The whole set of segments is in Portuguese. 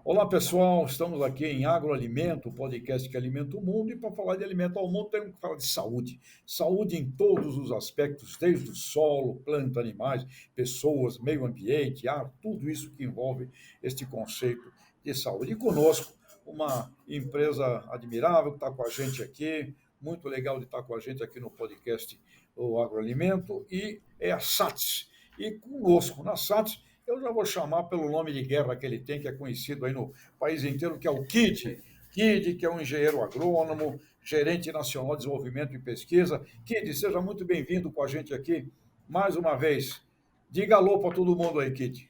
Olá, pessoal. Estamos aqui em Agroalimento, o podcast que alimenta o mundo. E para falar de alimento ao mundo, temos que falar de saúde. Saúde em todos os aspectos, desde o solo, planta, animais, pessoas, meio ambiente, ar, tudo isso que envolve este conceito de saúde. E conosco, uma empresa admirável que está com a gente aqui, muito legal de estar com a gente aqui no podcast O Agroalimento, e é a SATS. E conosco na SATS eu já vou chamar pelo nome de guerra que ele tem, que é conhecido aí no país inteiro, que é o KID. KID, que é um engenheiro agrônomo, gerente nacional de desenvolvimento e pesquisa. KID, seja muito bem-vindo com a gente aqui mais uma vez. Diga alô para todo mundo aí, KID.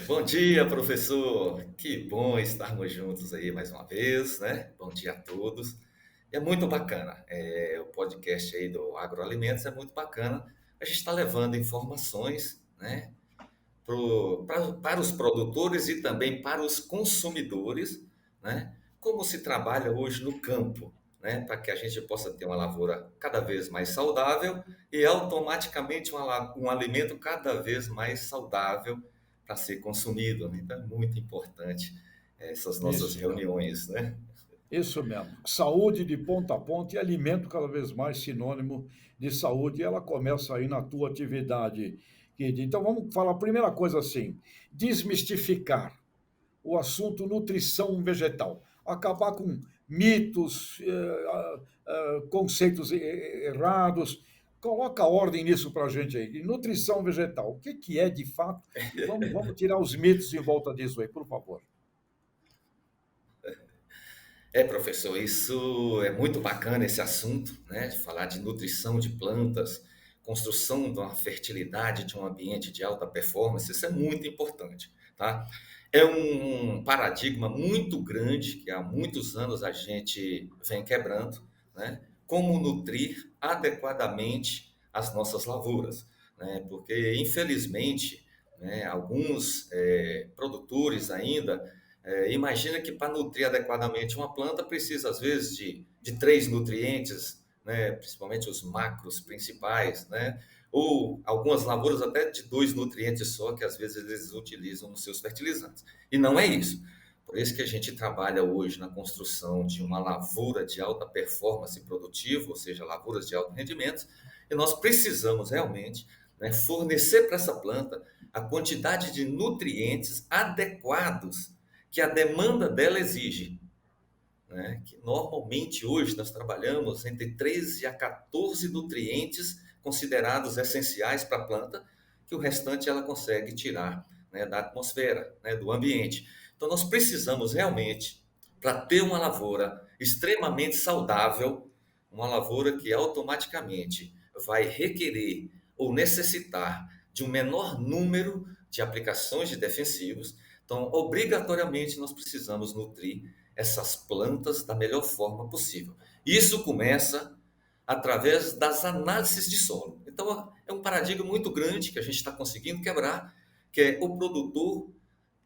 Bom dia, professor. Que bom estarmos juntos aí mais uma vez, né? Bom dia a todos. É muito bacana. O podcast aí do Agroalimentos é muito bacana. A gente está levando informações, né, para os produtores e também para os consumidores, né? Como se trabalha hoje no campo, né? Para que a gente possa ter uma lavoura cada vez mais saudável e automaticamente um alimento cada vez mais saudável para ser consumido, né? Então é muito importante essas nossas Isso mesmo. reuniões, né? Isso mesmo. Saúde de ponta a ponta e alimento cada vez mais sinônimo de saúde. E ela começa aí na tua atividade, KID. Então vamos falar a primeira coisa assim, desmistificar o assunto nutrição vegetal, acabar com mitos, conceitos errados. Coloca ordem nisso para a gente aí. Nutrição vegetal, o que, que é de fato? E vamos tirar os mitos em volta disso aí, por favor. Professor, isso é muito bacana esse assunto, né? De falar de nutrição de plantas, construção de uma fertilidade de um ambiente de alta performance, isso é muito importante, tá? É um paradigma muito grande que há muitos anos a gente vem quebrando, né? Como nutrir adequadamente as nossas lavouras, né? Porque, infelizmente, né, alguns produtores ainda imagina que para nutrir adequadamente uma planta precisa, às vezes, de três nutrientes, né? Principalmente os macros principais, né? Ou algumas lavouras até de dois nutrientes só, que às vezes eles utilizam nos seus fertilizantes. E não é isso. Por isso que a gente trabalha hoje na construção de uma lavoura de alta performance produtiva, ou seja, lavouras de alto rendimento, e nós precisamos realmente, né, fornecer para essa planta a quantidade de nutrientes adequados que a demanda dela exige, né? Que normalmente hoje nós trabalhamos entre 13 a 14 nutrientes considerados essenciais para a planta, que o restante ela consegue tirar, né, da atmosfera, né, do ambiente. Então nós precisamos realmente, para ter uma lavoura extremamente saudável, uma lavoura que automaticamente vai requerer ou necessitar de um menor número de aplicações de defensivos. Então, obrigatoriamente, nós precisamos nutrir essas plantas da melhor forma possível. Isso começa através das análises de solo. Então, é um paradigma muito grande que a gente está conseguindo quebrar, que é o produtor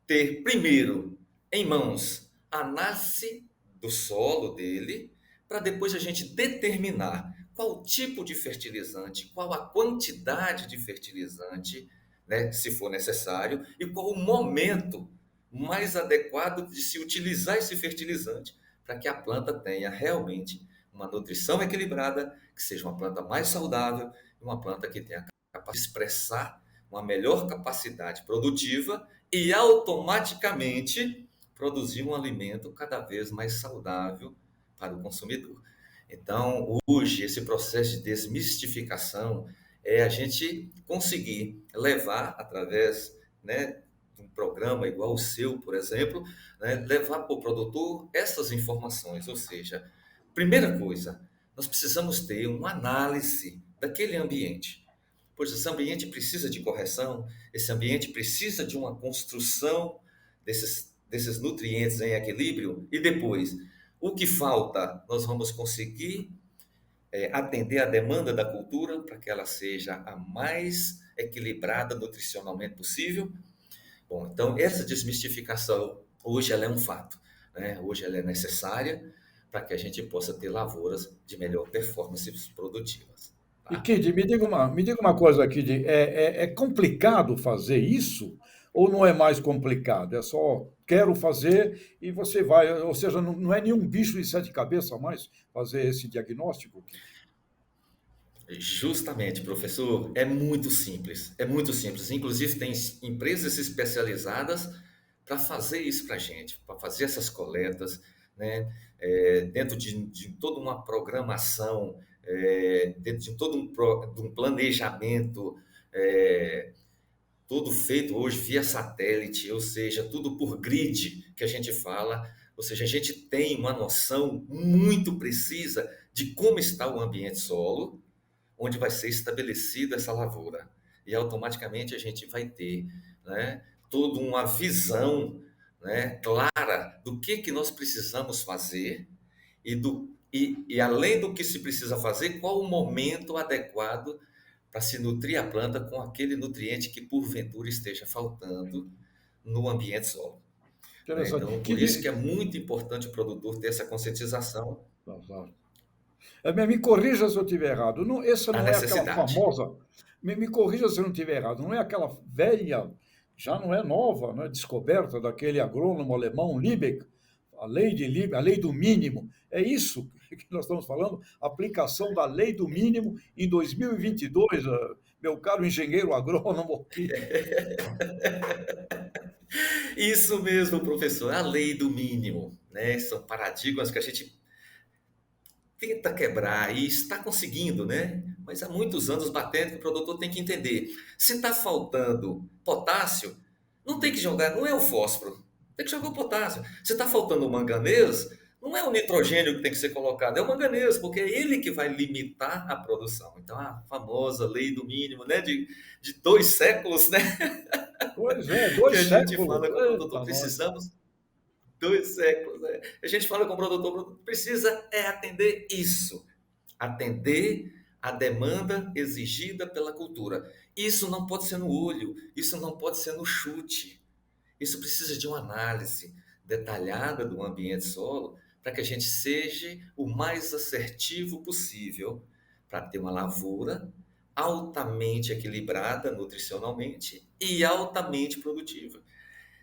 ter primeiro em mãos a análise do solo dele, para depois a gente determinar qual tipo de fertilizante, qual a quantidade de fertilizante, né, se for necessário, e qual o momento mais adequado de se utilizar esse fertilizante para que a planta tenha realmente uma nutrição equilibrada, que seja uma planta mais saudável, uma planta que tenha a capacidade de expressar uma melhor capacidade produtiva e automaticamente produzir um alimento cada vez mais saudável para o consumidor. Então, hoje, esse processo de desmistificação é a gente conseguir levar, através, né, de um programa igual o seu, por exemplo, né, levar para o produtor essas informações. Ou seja, primeira coisa, nós precisamos ter uma análise daquele ambiente. Pois esse ambiente precisa de correção, esse ambiente precisa de uma construção desses nutrientes em equilíbrio, e depois, o que falta, nós vamos conseguir atender a demanda da cultura para que ela seja a mais equilibrada nutricionalmente possível. Bom, então essa desmistificação, hoje ela é um fato, né? Hoje ela é necessária para que a gente possa ter lavouras de melhor performance produtivas, E, tá? Kid, me diga uma coisa, Kid, é complicado fazer isso? Ou não é mais complicado? É só quero fazer e você vai. Ou seja, não é nenhum bicho de sete cabeças mais fazer esse diagnóstico, Kit. Justamente, professor, é muito simples, é muito simples. Inclusive, tem empresas especializadas para fazer isso para a gente, para fazer essas coletas, né? Dentro de toda uma programação, dentro de todo de um planejamento, é, tudo feito hoje via satélite, ou seja, tudo por grid que a gente fala, ou seja, a gente tem uma noção muito precisa de como está o ambiente solo, onde vai ser estabelecida essa lavoura. E automaticamente a gente vai ter, né, toda uma visão, né, clara do que nós precisamos fazer e além do que se precisa fazer, qual o momento adequado para se nutrir a planta com aquele nutriente que porventura esteja faltando no ambiente solo. Né? Interessante. Então, por isso que é muito importante o produtor ter essa conscientização, Me corrija se eu estiver errado. Não, essa a não é aquela necessidade. famosa. Me corrija se eu não estiver errado. Não é aquela velha, já não é nova, né, descoberta daquele agrônomo alemão Liebeck, a lei de Liebeck, a lei do mínimo. É isso que nós estamos falando? Aplicação da lei do mínimo em 2022, meu caro engenheiro agrônomo aqui. Isso mesmo, professor, a lei do mínimo, né? São paradigmas que a gente tenta quebrar e está conseguindo, né? Mas há muitos anos batendo que o produtor tem que entender. Se está faltando potássio, não tem que jogar, não é o fósforo, tem que jogar o potássio. Se está faltando o manganês, não é o nitrogênio que tem que ser colocado, é o manganês, porque é ele que vai limitar a produção. Então, a famosa lei do mínimo, né? De 2 séculos, né? Pois é, Que a dois gente séculos. fala com o produtor, Eita, nós. precisamos 2 séculos, né? A gente fala com o produtor precisa atender isso, atender a demanda exigida pela cultura. Isso não pode ser no olho, isso não pode ser no chute. Isso precisa de uma análise detalhada do ambiente solo para que a gente seja o mais assertivo possível para ter uma lavoura altamente equilibrada nutricionalmente e altamente produtiva.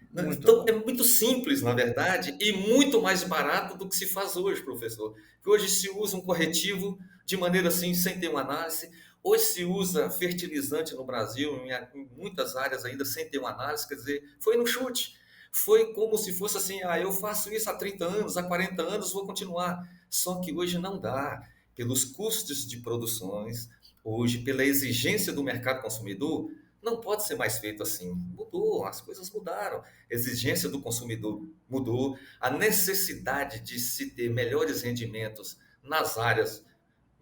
Muito Então, é bom. muito simples, na verdade, e muito mais barato do que se faz hoje, professor. Que hoje se usa um corretivo de maneira assim, sem ter uma análise. Hoje se usa fertilizante no Brasil, em muitas áreas ainda sem ter uma análise, quer dizer, foi no chute. Foi como se fosse assim, eu faço isso há 30 anos, há 40 anos, vou continuar. Só que hoje não dá, pelos custos de produções, hoje, pela exigência do mercado consumidor, não pode ser mais feito assim. Mudou, as coisas mudaram, exigência do consumidor mudou, a necessidade de se ter melhores rendimentos nas áreas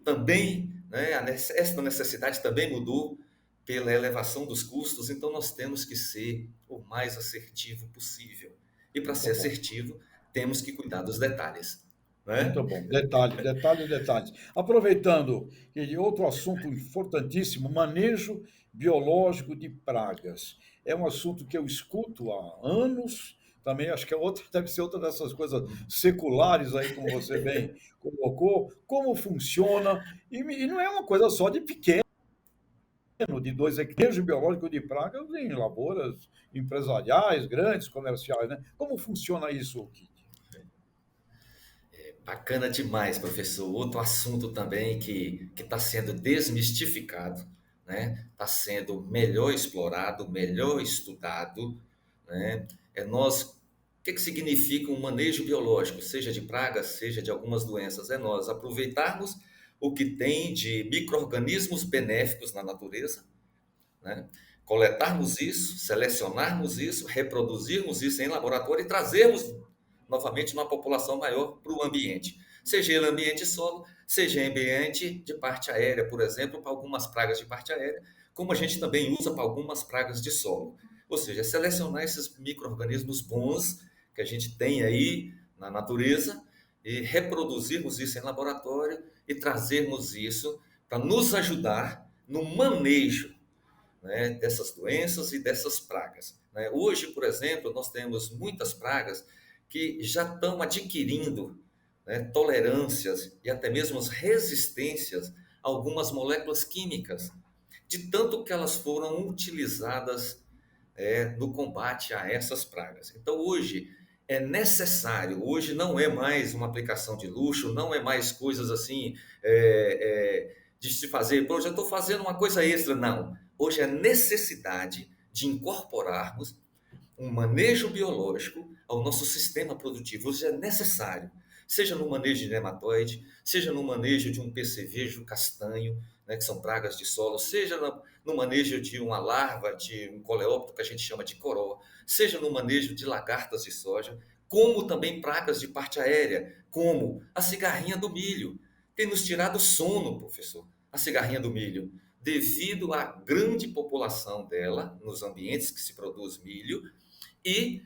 também, né, essa necessidade também mudou pela elevação dos custos, então nós temos que ser o mais assertivo possível. E para Muito ser bom. assertivo, temos que cuidar dos detalhes, Muito né? bom. Detalhes, detalhes, detalhes. Aproveitando, que outro assunto importantíssimo, manejo biológico de pragas. É um assunto que eu escuto há anos. Também acho que é outra, deve ser outra dessas coisas seculares aí, como você bem colocou. Como funciona? E não é uma coisa só de pequeno, de 2 hectares biológico de pragas em lavouras empresariais, grandes, comerciais, né? Como funciona isso, Kit? Bacana demais, professor. Outro assunto também que está sendo desmistificado, né? Está sendo melhor explorado, melhor estudado, né? O que significa um manejo biológico, seja de pragas, seja de algumas doenças? É nós aproveitarmos o que tem de micro-organismos benéficos na natureza, né? Coletarmos isso, selecionarmos isso, reproduzirmos isso em laboratório e trazermos novamente uma população maior para o ambiente. Seja ele ambiente solo, seja ambiente de parte aérea, por exemplo, para algumas pragas de parte aérea, como a gente também usa para algumas pragas de solo. Ou seja, selecionar esses micro-organismos bons que a gente tem aí na natureza e reproduzirmos isso em laboratório e trazermos isso para nos ajudar no manejo, né, dessas doenças e dessas pragas. Né? Hoje, por exemplo, nós temos muitas pragas que já estão adquirindo, né, tolerâncias e até mesmo resistências a algumas moléculas químicas, de tanto que elas foram utilizadas no combate a essas pragas. Então, hoje é necessário, hoje não é mais uma aplicação de luxo, não é mais coisas assim de se fazer, pô, eu já estou fazendo uma coisa extra, não. Hoje é necessidade de incorporarmos um manejo biológico ao nosso sistema produtivo. Isso é necessário, seja no manejo de nematóide, seja no manejo de um percevejo castanho, né, que são pragas de solo, seja no manejo de uma larva de um coleóptero que a gente chama de coró, seja no manejo de lagartas de soja, como também pragas de parte aérea, como a cigarrinha do milho. Tem nos tirado sono, professor, a cigarrinha do milho, devido à grande população dela nos ambientes que se produz milho e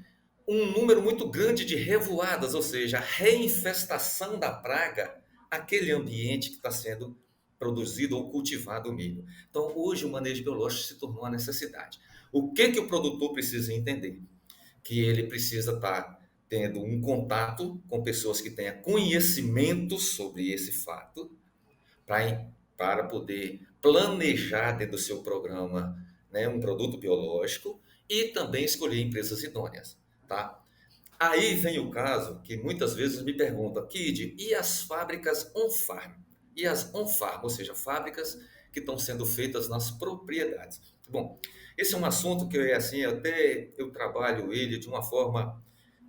um número muito grande de revoadas, ou seja, a reinfestação da praga aquele ambiente que está sendo produzido ou cultivado o milho. Então, hoje o manejo biológico se tornou uma necessidade. O que que o produtor precisa entender? Que ele precisa estar tendo um contato com pessoas que tenham conhecimento sobre esse fato para poder planejar dentro do seu programa, né, um produto biológico e também escolher empresas idôneas, tá? Aí vem o caso que muitas vezes me perguntam, Kid, e as fábricas on-farm? E as on-farm, ou seja, fábricas que estão sendo feitas nas propriedades. Bom, esse é um assunto que assim, até eu trabalho ele de uma forma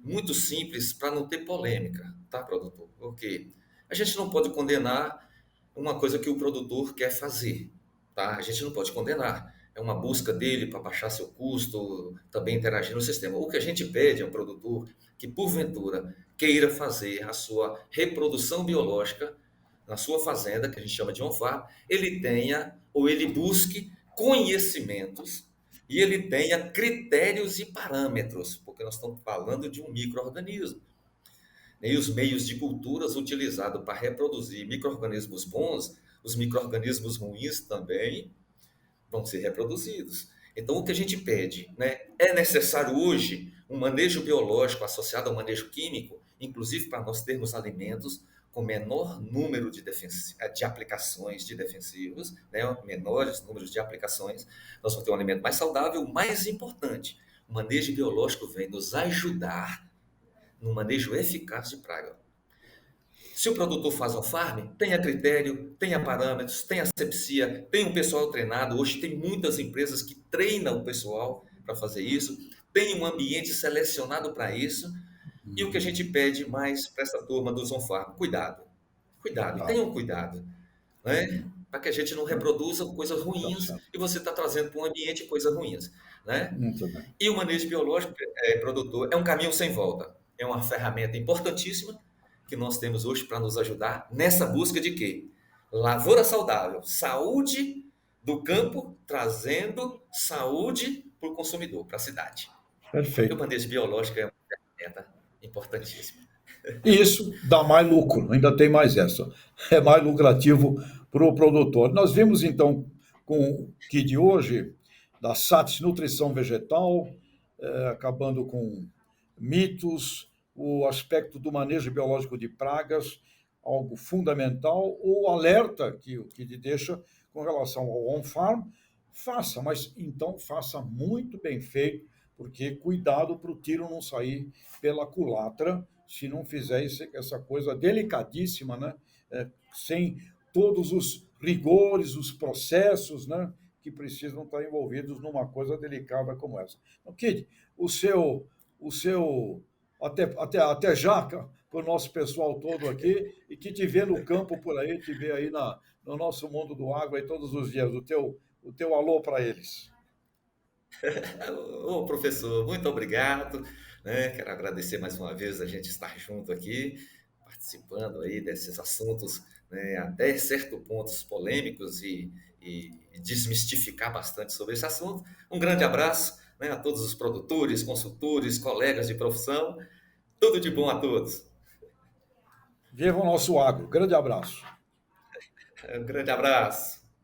muito simples para não ter polêmica, tá, produtor? Porque a gente não pode condenar uma coisa que o produtor quer fazer, tá? A gente não pode condenar. É uma busca dele para baixar seu custo, também interagir no sistema. O que a gente pede ao produtor que, porventura, queira fazer a sua reprodução biológica na sua fazenda, que a gente chama de on-farm, ele tenha ou ele busque conhecimentos e ele tenha critérios e parâmetros, porque nós estamos falando de um micro-organismo. E os meios de culturas utilizados para reproduzir micro-organismos bons, os micro-organismos ruins também vão ser reproduzidos. Então, o que a gente pede, né? É necessário hoje um manejo biológico associado ao manejo químico, inclusive para nós termos alimentos com menor número de aplicações de defensivos, né? Menores números de aplicações, nós vamos ter um alimento mais saudável. O mais importante, o manejo biológico vem nos ajudar no manejo eficaz de praga. Se o produtor faz um farm, tenha critério, tenha parâmetros, tenha asepsia, tem um pessoal treinado. Hoje tem muitas empresas que treinam o pessoal para fazer isso, tem um ambiente selecionado para isso. E o que a gente pede mais para essa turma dos on-farm? Cuidado. Cuidado, e Cuidado. tenham cuidado, né? Para que a gente não reproduza coisas Tá ruins certo. e você está trazendo para um ambiente coisas ruins, né? Muito bem. E o manejo biológico, produtor, é um caminho sem volta. É uma ferramenta importantíssima que nós temos hoje para nos ajudar nessa busca de quê? Lavoura saudável, saúde do campo, trazendo saúde para o consumidor, para a cidade. E o Perfeito. manejo biológico é uma ferramenta importantíssima. E isso dá mais lucro, ainda tem mais essa. É mais lucrativo para o produtor. Nós vimos, então, com o que de hoje, da SATS Nutrição Vegetal, acabando com mitos, o aspecto do manejo biológico de pragas, algo fundamental, o alerta que o KID deixa com relação ao on-farm, faça, mas então faça muito bem feito, porque cuidado para o tiro não sair pela culatra, se não fizer essa coisa delicadíssima, né? Sem todos os rigores, os processos, né? Que precisam estar envolvidos numa coisa delicada como essa. Então, Kid, o seu até já para o nosso pessoal todo aqui e que te vê no campo por aí, te vê aí no nosso mundo do agro aí todos os dias, o teu alô para eles. Ô, professor, muito obrigado, né? Quero agradecer mais uma vez a gente estar junto aqui, participando aí desses assuntos, né, até certo pontos polêmicos e desmistificar bastante sobre esse assunto. Um grande abraço, né, a todos os produtores, consultores, colegas de profissão. Tudo de bom a todos. Viva o nosso agro. Grande abraço. Um grande abraço.